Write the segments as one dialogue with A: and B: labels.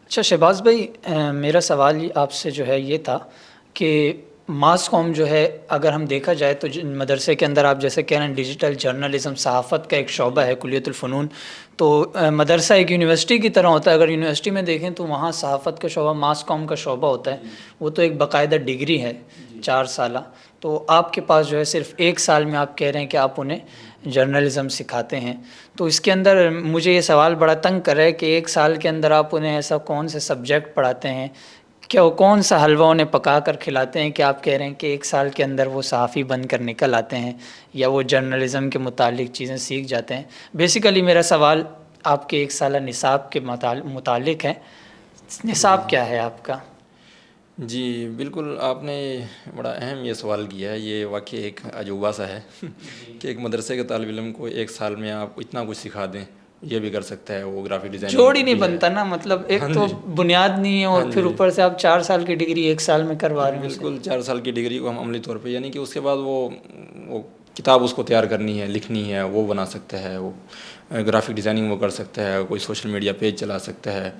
A: اچھا شہباز بھائی، میرا سوال آپ سے جو ہے یہ تھا کہ ماس کام جو ہے، اگر ہم دیکھا جائے تو مدرسے کے اندر آپ جیسے کہہ رہے ہیں ڈیجیٹل جرنلزم صحافت کا ایک شعبہ ہے کلیت الفنون، تو مدرسہ ایک یونیورسٹی کی طرح ہوتا ہے. اگر یونیورسٹی میں دیکھیں تو وہاں صحافت کا شعبہ، ماس کام کا شعبہ ہوتا ہے، وہ تو ایک باقاعدہ ڈگری ہے 4 سالہ. تو آپ کے پاس جو ہے صرف 1 سال میں آپ کہہ رہے ہیں کہ آپ انہیں جرنلزم سکھاتے ہیں. تو اس کے اندر مجھے یہ سوال بڑا تنگ کر رہا ہے کہ 1 سال کے اندر آپ انہیں ایسا کون سے سبجیکٹ پڑھاتے ہیں، کیا کون سا حلوہ انہیں پکا کر کھلاتے ہیں کہ آپ کہہ رہے ہیں کہ 1 سال کے اندر وہ صحافی بن کر نکل آتے ہیں یا وہ جرنلزم کے متعلق چیزیں سیکھ جاتے ہیں. بیسیکلی میرا سوال آپ کے 1 سالہ نصاب کے متعلق ہے. نصاب کیا ہے آپ کا؟
B: جی بالکل، آپ نے بڑا اہم یہ سوال کیا ہے. یہ واقعی ایک عجوبہ سا ہے کہ ایک مدرسے کے طالب علم کو 1 سال میں آپ اتنا کچھ سکھا دیں. یہ بھی کر سکتا ہے، وہ گرافک ڈیزائننگ
A: جوڑ ہی نہیں
B: بھی ہے.
A: بنتا نا، مطلب ایک
B: ہاں
A: تو
B: جی،
A: بنیاد نہیں ہے اور
B: ہاں
A: پھر
B: جی،
A: اوپر سے آپ 4 سال کی ڈگری 1 سال میں کروا رہے ہیں اسے.
B: بالکل 4 سال کی ڈگری کو ہم عملی طور پہ، یعنی کہ اس کے بعد وہ کتاب اس کو تیار کرنی ہے، لکھنی ہے، وہ بنا سکتا ہے. وہ گرافک ڈیزائننگ وہ کر سکتا ہے، کوئی سوشل میڈیا پیج چلا سکتا ہے،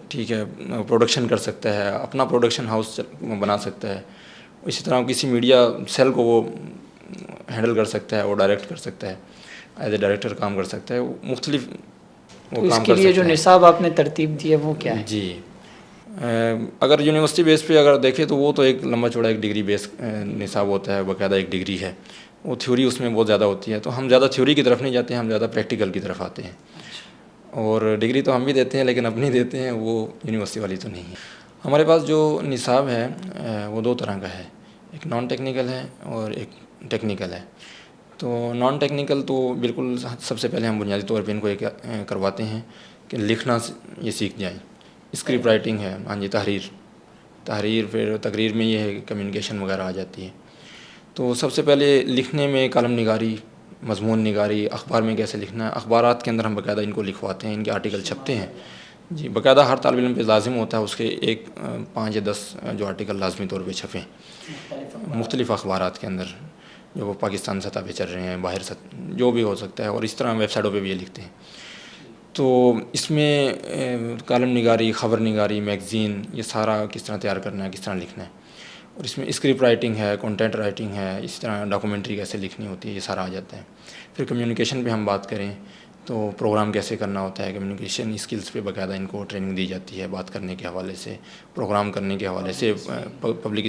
B: ٹھیک ہے، پروڈکشن کر سکتا ہے، اپنا پروڈکشن ہاؤس بنا سکتا ہے. اسی طرح کسی میڈیا سیل کو وہ ہینڈل کر سکتا ہے، وہ ڈائریکٹ کر سکتا ہے، ایز اے ڈائریکٹر کام کر سکتا ہے. وہ مختلف وہ
A: تو اس
B: کام
A: کے
B: کر
A: لیے جو
B: سکتا ہے.
A: نصاب آپ نے ترتیب دی ہے وہ کیا ہے؟
B: جی، اگر یونیورسٹی بیس پہ اگر دیکھیں تو وہ تو ایک لمبا چوڑا ایک ڈگری بیس نصاب ہوتا ہے، باقاعدہ ایک ڈگری ہے. وہ تھیوری اس میں بہت زیادہ ہوتی ہے، تو ہم زیادہ تھیوری کی طرف نہیں جاتے ہیں، ہم زیادہ پریکٹیکل کی طرف آتے ہیں. اور ڈگری تو ہم بھی دیتے ہیں لیکن اپنی دیتے ہیں، وہ یونیورسٹی والی تو نہیں ہے. ہمارے پاس جو نصاب ہے وہ 2 طرح کا ہے. ایک نان ٹیکنیکل ہے اور ایک ٹیکنیکل ہے. تو نان ٹیکنیکل تو بالکل سب سے پہلے ہم بنیادی طور پہ ان کو ایک کرواتے ہیں کہ لکھنا یہ سیکھ جائیں. اسکرپٹ رائٹنگ ہے، ہاں جی، تحریر، پھر تقریر میں یہ ہے کہ کمیونیکیشن وغیرہ آ جاتی ہے. تو سب سے پہلے لکھنے میں کالم نگاری، مضمون نگاری، اخبار میں کیسے لکھنا ہے. اخبارات کے اندر ہم باقاعدہ ان کو لکھواتے ہیں، ان کے آرٹیکل چھپتے ہیں. جی، باقاعدہ ہر طالب علم پہ لازم ہوتا ہے اس کے 5 یا 10 جو آرٹیکل لازمی طور پہ چھپیں مختلف اخبارات کے اندر، جو وہ پاکستان سطح پہ چل رہے ہیں، باہر جو بھی ہو سکتا ہے. اور اس طرح ویب سائٹوں پہ بھی یہ لکھتے ہیں. تو اس میں کالم نگاری، خبر نگاری، میگزین، یہ سارا کس طرح تیار کرنا ہے، کس طرح لکھنا ہے. اور اس میں اسکرپٹ رائٹنگ ہے، کنٹینٹ رائٹنگ ہے، اس طرح ڈاکومنٹری کیسے لکھنی ہوتی ہے، یہ سارا آ جاتا ہے. پھر کمیونیکیشن پہ ہم بات کریں تو پروگرام کیسے کرنا ہوتا ہے. کمیونیکیشن اسکلز پہ باقاعدہ ان کو ٹریننگ دی جاتی ہے، بات کرنے کے حوالے سے، پروگرام کرنے کے حوالے سے، پبلک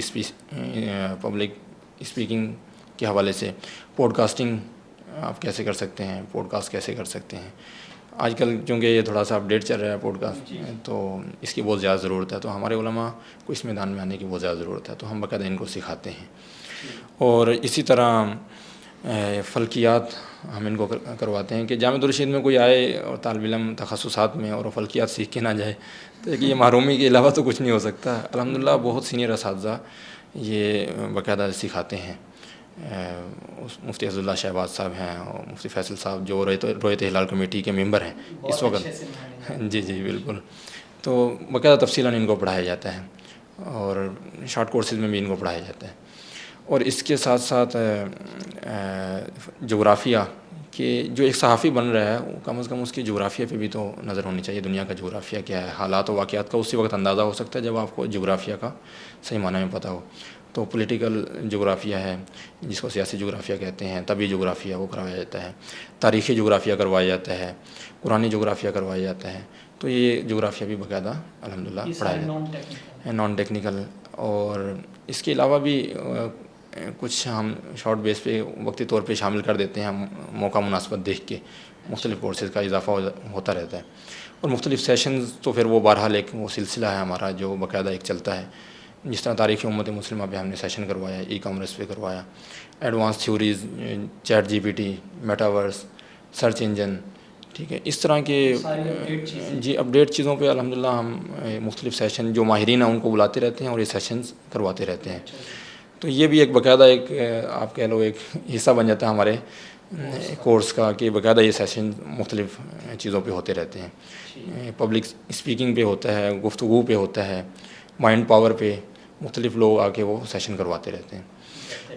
B: اسپیکنگ کے حوالے سے. پوڈ کاسٹنگ آپ کیسے کر سکتے ہیں، پوڈ کاسٹ کیسے کر سکتے ہیں. آج کل چونکہ یہ تھوڑا سا اپڈیٹ چل رہا ہے پوڈ کاسٹ، تو اس کی بہت زیادہ ضرورت ہے. تو ہمارے علماء کو اس میدان میں آنے کی بہت زیادہ ضرورت ہے، تو ہم باقاعدہ ان کو سکھاتے ہیں. اور اسی طرح فلکیات ہم ان کو کرواتے ہیں کہ جامعۃ الرشید میں کوئی آئے اور طالب علم تخصصات میں اور فلکیات سیکھ کے نہ جائے تو یہ محرومی کے علاوہ تو کچھ نہیں ہو سکتا. الحمدللہ بہت سینئر اساتذہ یہ باقاعدہ سکھاتے ہیں. مفتی عزاللہ شہباز صاحب ہیں اور مفتی فیصل صاحب جو رویت ہلال کمیٹی کے ممبر ہیں اس وقت. جی جی بالکل. تو باقاعدہ تفصیلاً ان کو پڑھایا جاتا ہے اور شارٹ کورسز میں بھی ان کو پڑھایا جاتا ہے. اور اس کے ساتھ ساتھ جغرافیہ کہ جو ایک صحافی بن رہا ہے وہ کم از کم اس کی جغرافیہ پہ بھی تو نظر ہونی چاہیے. دنیا کا جغرافیہ کیا ہے، حالات و واقعات کا اسی وقت اندازہ ہو سکتا ہے جب آپ کو جغرافیہ کا صحیح معنی میں پتہ ہو. تو پولیٹیکل جغرافیہ ہے جس کو سیاسی جغرافیہ کہتے ہیں، طبی جغرافیہ وہ کروایا جاتا ہے، تاریخی جغرافیہ کروایا جاتا ہے، قرآنی جغرافیہ کروایا جاتا ہے. تو یہ جغرافیہ بھی باقاعدہ الحمدللہ پڑھایا جاتا ہے، نان ٹیکنیکل. اور اس کے علاوہ بھی کچھ ہم شارٹ بیس پہ وقتی طور پہ شامل کر دیتے ہیں. ہم موقع مناسبت دیکھ کے مختلف کورسز کا اضافہ ہوتا رہتا ہے. اور مختلف سیشنز تو پھر وہ بہرحال ایک وہ سلسلہ ہے ہمارا جو باقاعدہ ایک چلتا ہے. جس طرح تاریخ امت مسلمہ پہ ہم نے سیشن کروایا، ای کامرس پہ کروایا، advance theories, chat G P T, metaverse, search engine, ٹھیک ہے، اس طرح کے جی اپڈیٹ چیزوں پہ الحمدللہ ہم مختلف سیشن جو ماہرین ہیں ان کو بلاتے رہتے ہیں اور یہ سیشنز کرواتے رہتے ہیں. تو یہ بھی ایک باقاعدہ ایک آپ کہہ لو ایک حصہ بن جاتا ہے ہمارے کورس کا کہ باقاعدہ یہ سیشن مختلف چیزوں پہ ہوتے رہتے ہیں. پبلک اسپیکنگ پہ ہوتا ہے، گفتگو پہ ہوتا ہے، مائنڈ پاور پہ مختلف لوگ آ کے وہ سیشن کرواتے رہتے ہیں.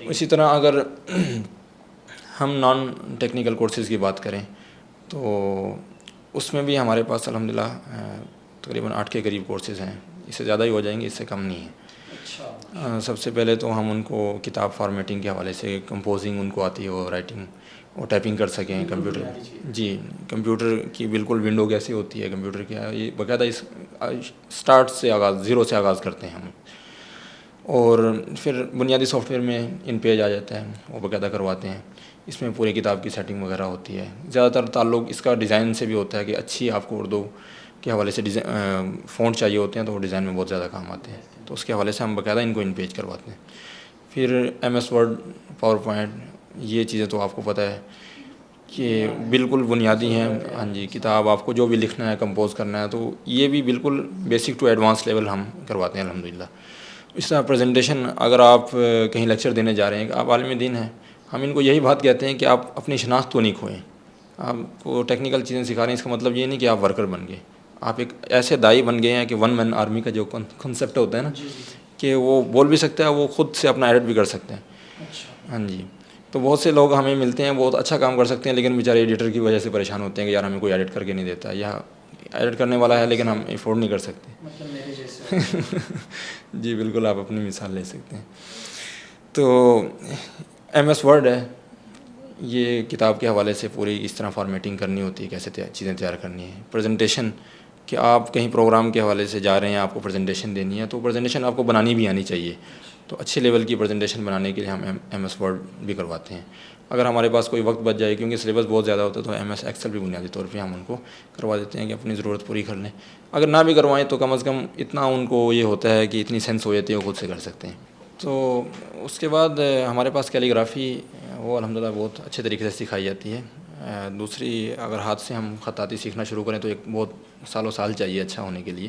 B: اسی طرح اگر ہم نان ٹیکنیکل کورسز کی بات کریں تو اس میں بھی ہمارے پاس الحمدللہ تقریباً 8 کے قریب کورسز ہیں. اس سے زیادہ ہی ہو جائیں گے, اس سے کم نہیں ہیں. سب سے پہلے تو ہم ان کو کتاب فارمیٹنگ کے حوالے سے, کمپوزنگ ان کو آتی ہے, وہ رائٹنگ وہ ٹائپنگ کر سکیں کمپیوٹر. جی, کمپیوٹر کی بالکل ونڈو کیسی ہوتی ہے کمپیوٹر کی, یہ باقاعدہ اس اسٹارٹ سے آغاز, زیرو سے آغاز کرتے ہیں ہم. اور پھر بنیادی سافٹ ویئر میں ان پیج آ جاتا ہے, وہ باقاعدہ کرواتے ہیں. اس میں پوری کتاب کی سیٹنگ وغیرہ ہوتی ہے. زیادہ تر تعلق اس کا ڈیزائن سے بھی ہوتا ہے کہ اچھی آپ کو اردو کے حوالے سے فونٹ چاہیے ہوتے ہیں, تو وہ ڈیزائن میں بہت زیادہ کام آتے ہیں. تو اس کے حوالے سے ہم باقاعدہ ان کو ان پیج کرواتے ہیں. پھر M S Word, PowerPoint, یہ چیزیں تو آپ کو پتہ ہے کہ بالکل بنیادی ہیں. ہاں جی, کتاب آپ کو جو بھی لکھنا ہے, کمپوز کرنا ہے, تو یہ بھی بالکل بیسک ٹو ایڈوانس لیول ہم کرواتے ہیں الحمدللہ. اس طرح پریزنٹیشن, اگر آپ کہیں لیکچر دینے جا رہے ہیں, آپ عالم دین ہیں, ہم ان کو یہی بات کہتے ہیں کہ آپ اپنی شناخت کو نہیں کھوئیں. آپ کو ٹیکنیکل چیزیں سکھا رہے ہیں, اس کا مطلب یہ نہیں کہ آپ ورکر بن گئے. آپ ایک ایسے دائی بن گئے ہیں کہ ون مین آرمی کا جو کنسیپٹ ہوتا ہے نا, کہ وہ بول بھی سکتا ہے, وہ خود سے اپنا ایڈٹ بھی کر سکتے ہیں. ہاں جی, تو بہت سے لوگ ہمیں ملتے ہیں, بہت اچھا کام کر سکتے ہیں, لیکن بیچارے ایڈیٹر کی وجہ سے پریشان ہوتے ہیں کہ یار ہمیں کوئی ایڈٹ کر کے نہیں دیتا, یا ایڈٹ کرنے والا ہے لیکن ہم افورڈ نہیں کر سکتے.
A: مطلب میرے جیسے.
B: جی بالکل, آپ اپنی مثال لے سکتے ہیں. تو ایم ایس ورڈ ہے, یہ کتاب کے حوالے سے پوری اس طرح فارمیٹنگ کرنی ہوتی ہے, کیسے چیزیں تیار کرنی ہے. پریزنٹیشن, کہ آپ کہیں پروگرام کے حوالے سے جا رہے ہیں, آپ کو پریزنٹیشن دینی ہے, تو پریزنٹیشن آپ کو بنانی بھی آنی چاہیے. تو اچھے لیول کی پریزنٹیشن بنانے کے لیے ہم ایم ایس ورڈ بھی کرواتے ہیں. اگر ہمارے پاس کوئی وقت بچ جائے, کیونکہ سلیبس بہت زیادہ ہوتا ہے, تو ایم ایس ایکسل بھی بنیادی طور پہ ہم ان کو کروا دیتے ہیں کہ اپنی ضرورت پوری کر لیں. اگر نہ بھی کروائیں تو کم از کم اتنا ان کو یہ ہوتا ہے کہ اتنی سینس ہو جاتی ہے, وہ خود سے کر سکتے ہیں. تو اس کے بعد ہمارے پاس کیلیگرافی, وہ الحمدللہ بہت اچھے طریقے سے سکھائی جاتی ہے. دوسری, اگر ہاتھ سے ہم خطاطی سیکھنا شروع کریں تو ایک بہت سالوں سال چاہیے اچھا ہونے کے لیے,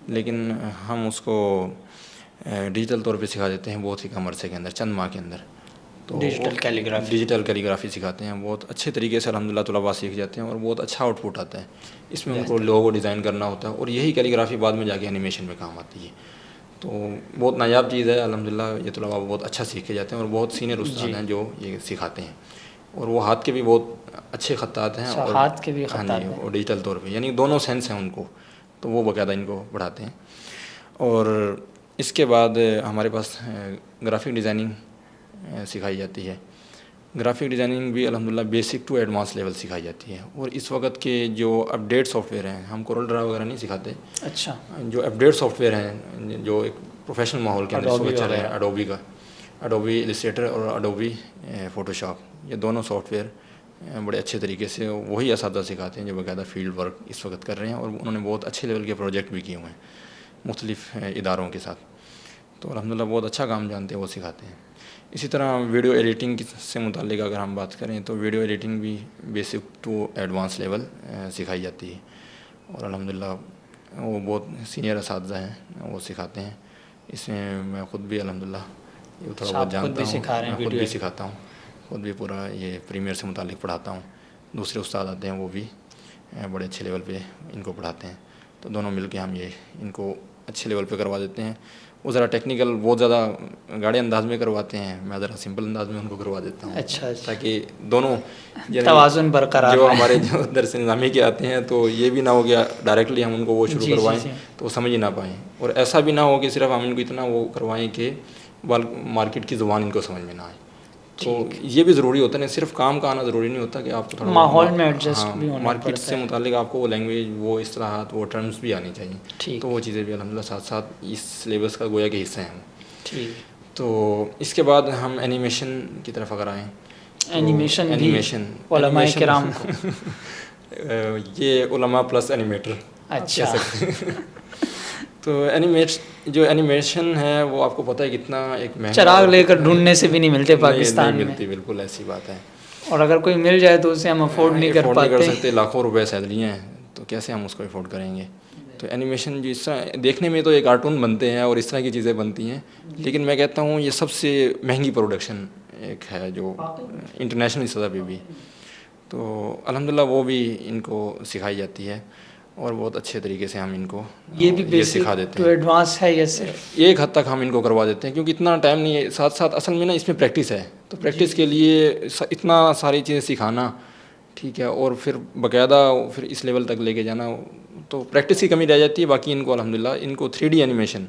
B: لیکن ہم اس کو ڈیجیٹل طور پہ سکھا دیتے ہیں بہت ہی کم عرصے کے اندر, چند ماہ کے اندر. تو ڈیجیٹل کیلیگرافی سکھاتے ہیں, بہت اچھے طریقے سے الحمدللہ طلباء سیکھ جاتے ہیں, اور بہت اچھا آؤٹ پٹ آتا ہے. اس میں ان کو لوگو ڈیزائن کرنا ہوتا ہے, اور یہی کیلیگرافی بعد میں جا کے اینیمیشن میں کام آتی ہے. تو بہت نایاب چیز ہے الحمدللہ, یہ طلباء بہت اچھا سیکھ کے جاتے ہیں, اور بہت سینئر استاد ہیں جو یہ سکھاتے ہیں. اور وہ ہاتھ کے بھی بہت اچھے خطاط ہیں, اور
A: ہاتھ کے بھی خطاط
B: ہیں, اور ڈیجیٹل طور پہ, یعنی دونوں سینس ہیں ان کو, تو وہ باقاعدہ ان کو پڑھاتے ہیں. اور اس کے بعد ہمارے پاس گرافک ڈیزائننگ سکھائی جاتی ہے. گرافک ڈیزائننگ بھی الحمدللہ بیسک ٹو ایڈوانس لیول سکھائی جاتی ہے. اور اس وقت کے جو اپڈیٹ سافٹ ویئر ہیں, ہم کورل ڈرا وغیرہ نہیں سکھاتے.
A: اچھا,
B: جو اپڈیٹ سافٹ ویئر ہیں جو ایک پروفیشنل ماحول کے اندر اس وقت چل رہے ہیں, اڈوبی کا, اڈوبی السٹریٹر اور اڈوبی فوٹوشاپ, یہ دونوں سافٹ ویئر بڑے اچھے طریقے سے وہی اساتذہ سکھاتے ہیں جو باقاعدہ فیلڈ ورک اس وقت کر رہے ہیں, اور انہوں نے بہت اچھے لیول کے پروجیکٹ بھی کیے ہوئے ہیں مختلف اداروں کے ساتھ. تو الحمدللہ بہت اچھا کام جانتے ہیں, وہ سکھاتے ہیں. اسی طرح ویڈیو ایڈیٹنگ سے متعلق اگر ہم بات کریں تو ویڈیو ایڈیٹنگ بھی بیسک ٹو ایڈوانس لیول سکھائی جاتی ہے, اور الحمدللہ وہ بہت سینئر اساتذہ ہیں, وہ سکھاتے ہیں. اس میں میں خود بھی الحمدللہ یہ تھوڑا بہت جانتا ہوں, میں خود بھی سکھاتا ہوں, خود بھی پورا یہ پریمیئر سے متعلق پڑھاتا ہوں. دوسرے استاد آتے ہیں, وہ بھی بڑے اچھے لیول پہ ان کو پڑھاتے ہیں. تو دونوں مل کے ہم یہ ان کو اچھے لیول پہ کروا دیتے ہیں. وہ ذرا ٹیکنیکل بہت زیادہ گاڑے انداز میں کرواتے ہیں, میں ذرا سمپل انداز میں ان کو کروا دیتا ہوں.
A: اچھا,
B: تاکہ دونوں
A: توازن برقرار,
B: جو ہمارے جو درس نظامی کے آتے ہیں تو یہ بھی نہ ہو گیا ڈائریکٹلی ہم ان کو وہ شروع کروائیں تو وہ سمجھ ہی نہ پائیں, اور ایسا بھی نہ ہو کہ صرف ہم ان کو اتنا وہ کروائیں کہ مارکیٹ کی زبان ان کو سمجھ میں نہ آئے. تو یہ بھی ضروری ہوتا ہے, صرف کام کا آنا ضروری نہیں ہوتا, کہ آپ کو تھوڑا
A: ماحول میں ایڈجسٹ بھی ہونا
B: مارکیٹ سے متعلق آپ کو وہ لینگویج, وہ اصطلاحات, وہ ٹرمز بھی آنی چاہیے. تو وہ چیزیں بھی الحمدللہ ساتھ ساتھ اس سلیبس کا گویا کے حصہ ہیں. تو اس کے بعد ہم اینیمیشن کی طرف اگر آئیں,
A: اینیمیشن علماء کرام
B: یہ علماء پلس اینیمیٹر.
A: اچھا,
B: تو جو اینیمیشن ہے وہ آپ کو پتہ ہے کتنا ایک مہنگا,
A: چراغ لے کر ڈھونڈنے سے بھی نہیں ملتے پاکستان میں.
B: ملتی, بالکل ایسی بات ہے.
A: اور اگر کوئی مل جائے تو اسے ہم افورڈ نہیں کر
B: سکتے, لاکھوں روپے سیلریاں ہیں, تو کیسے ہم اس کو افورڈ کریں گے. تو اینیمیشن جو اس طرح دیکھنے میں تو ایک کارٹون بنتے ہیں اور اس طرح کی چیزیں بنتی ہیں, لیکن میں کہتا ہوں یہ سب سے مہنگی پروڈکشن ایک ہے جو انٹرنیشنل سطح پہ بھی. تو الحمدللہ وہ بھی ان کو سکھائی جاتی ہے, اور بہت اچھے طریقے سے ہم ان کو
A: یہ
B: سکھا دیتے ہیں.
A: ایڈوانس ہے یہ صرف
B: ایک حد تک ہم ان کو کروا دیتے ہیں, کیونکہ اتنا ٹائم نہیں ہے. ساتھ ساتھ اصل میں نا اس میں پریکٹس ہے, تو پریکٹس کے لیے اتنا ساری چیزیں سکھانا، ٹھیک ہے، اور پھر باقاعدہ پھر اس لیول تک لے کے جانا، تو پریکٹس کی کمی رہ جاتی ہے. باقی ان کو الحمدللہ ان کو 3D اینیمیشن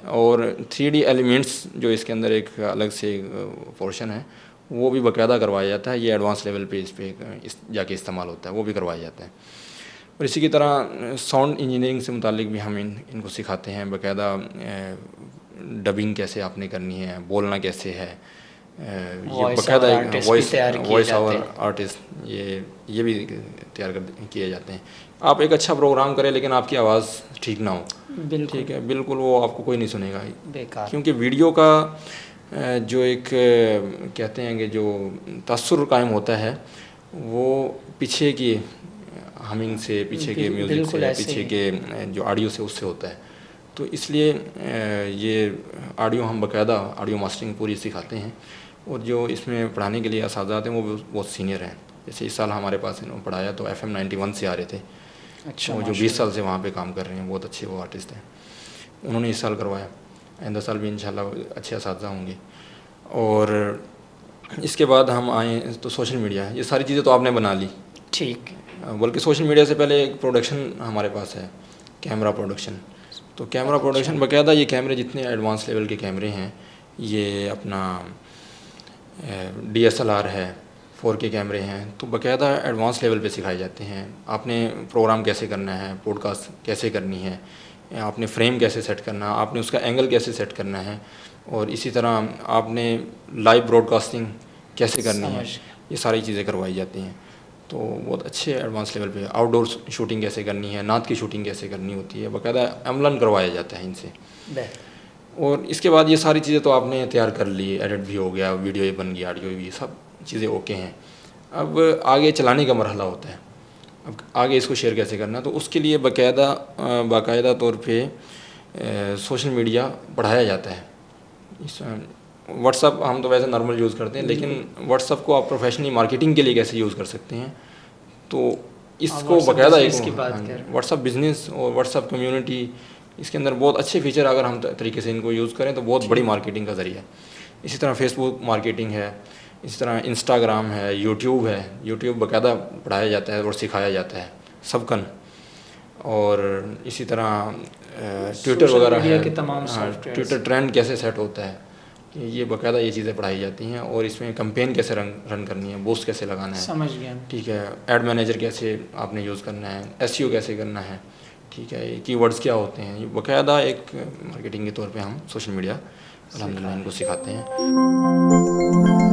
B: اور 3D ایلیمنٹس جو اس کے اندر ایک الگ سے پورشن ہے وہ بھی باقاعدہ کروایا جاتا ہے. یہ ایڈوانس لیول پہ اس پہ جا کے استعمال ہوتا ہے، وہ بھی کروایا جاتا ہے. اور اسی کی طرح ساؤنڈ انجینئرنگ سے متعلق بھی ہم ان کو سکھاتے ہیں. باقاعدہ ڈبنگ کیسے آپ نے کرنی ہے، بولنا کیسے ہے، یہ باقاعدہ وائس اوور آرٹسٹ یہ بھی تیار کیے جاتے ہیں. آپ ایک اچھا پروگرام کریں لیکن آپ کی آواز ٹھیک نہ ہو، ٹھیک ہے، بالکل وہ آپ کو کوئی نہیں سنے گا، کیونکہ ویڈیو کا جو ایک کہتے ہیں کہ جو تاثر قائم ہوتا ہے وہ پیچھے کی ہمنگ سے، پیچھے کے میوزک سے، پیچھے کے جو آڈیو سے اس سے ہوتا ہے. تو اس لیے یہ آڈیو ہم باقاعدہ آڈیو ماسٹرنگ پوری سکھاتے ہیں. اور جو اس میں پڑھانے کے لیے اساتذہ ہیں وہ بہت سینئر ہیں. جیسے اس سال ہمارے پاس انہوں نے پڑھایا تو FM 91 سے آ رہے تھے. اچھا، جو 20 سال سے وہاں پہ کام کر رہے ہیں، بہت اچھے وہ آرٹسٹ ہیں. انہوں نے اس سال کروایا. آئندہ سال بھی انشاءاللہ اچھے اساتذہ ہوں گے. اور اس کے بعد ہم آئیں تو سوشل میڈیا ہے. یہ ساری چیزیں تو آپ نے بنا لی،
A: ٹھیک،
B: بلکہ سوشل میڈیا سے پہلے ایک پروڈکشن ہمارے پاس ہے، کیمرہ پروڈکشن. تو کیمرہ پروڈکشن باقاعدہ یہ کیمرے جتنے ایڈوانس لیول کے کیمرے ہیں، یہ اپنا DSLR ہے، 4K کیمرے ہیں، تو باقاعدہ ایڈوانس لیول پہ سکھائے جاتے ہیں. آپ نے پروگرام کیسے کرنا ہے، پوڈ کاسٹ کیسے کرنی ہے، آپ نے فریم کیسے سیٹ کرنا ہے، آپ نے اس کا اینگل کیسے سیٹ کرنا ہے، اور اسی طرح آپ نے لائیو براڈ کاسٹنگ کیسے کرنی ہے، یہ ساری چیزیں کروائی جاتی ہیں. تو بہت اچھے ایڈوانس لیول پہ آؤٹ ڈور شوٹنگ کیسے کرنی ہے، نعت کی شوٹنگ کیسے کرنی ہوتی ہے، باقاعدہ عملاً کروایا جاتا ہے ان سے. اور اس کے بعد یہ ساری چیزیں تو آپ نے تیار کر لی، ایڈٹ بھی ہو گیا، ویڈیو بھی بن گیا، آڈیو بھی، سب چیزیں اوکے ہیں. اب آگے چلانے کا مرحلہ ہوتا ہے. اب آگے اس کو شیئر کیسے کرنا ہے، تو اس کے لیے باقاعدہ طور پہ سوشل میڈیا پڑھایا جاتا ہے. واٹس ایپ ہم تو ویسے نارمل یوز کرتے ہیں، لیکن واٹس ایپ کو آپ پروفیشنلی مارکیٹنگ کے لیے کیسے یوز کر سکتے ہیں، تو اس کو باقاعدہ ایک واٹس ایپ بزنس اور واٹس ایپ کمیونٹی، اس کے اندر بہت اچھے فیچر اگر ہم طریقے سے ان کو یوز کریں تو بہت بڑی مارکیٹنگ کا ذریعہ ہے. اسی طرح فیس بک مارکیٹنگ ہے، اسی طرح انسٹاگرام ہے، یوٹیوب ہے. یوٹیوب باقاعدہ پڑھایا جاتا ہے اور سکھایا جاتا ہے سبکن. اور اسی طرح ٹویٹر وغیرہ ہے، ٹویٹر ٹرینڈ کیسے سیٹ ہوتا ہے، یہ باقاعدہ یہ چیزیں پڑھائی جاتی ہیں. اور اس میں کمپین کیسے رن کرنی ہے، بوسٹ کیسے لگانا ہے،
A: سمجھ گیا،
B: ٹھیک ہے، ایڈ مینیجر کیسے آپ نے یوز کرنا ہے، SEO کیسے کرنا ہے، ٹھیک ہے، کی ورڈز کیا ہوتے ہیں. یہ باقاعدہ ایک مارکیٹنگ کے طور پہ ہم سوشل میڈیا الحمدللہ ان کو سکھاتے ہیں.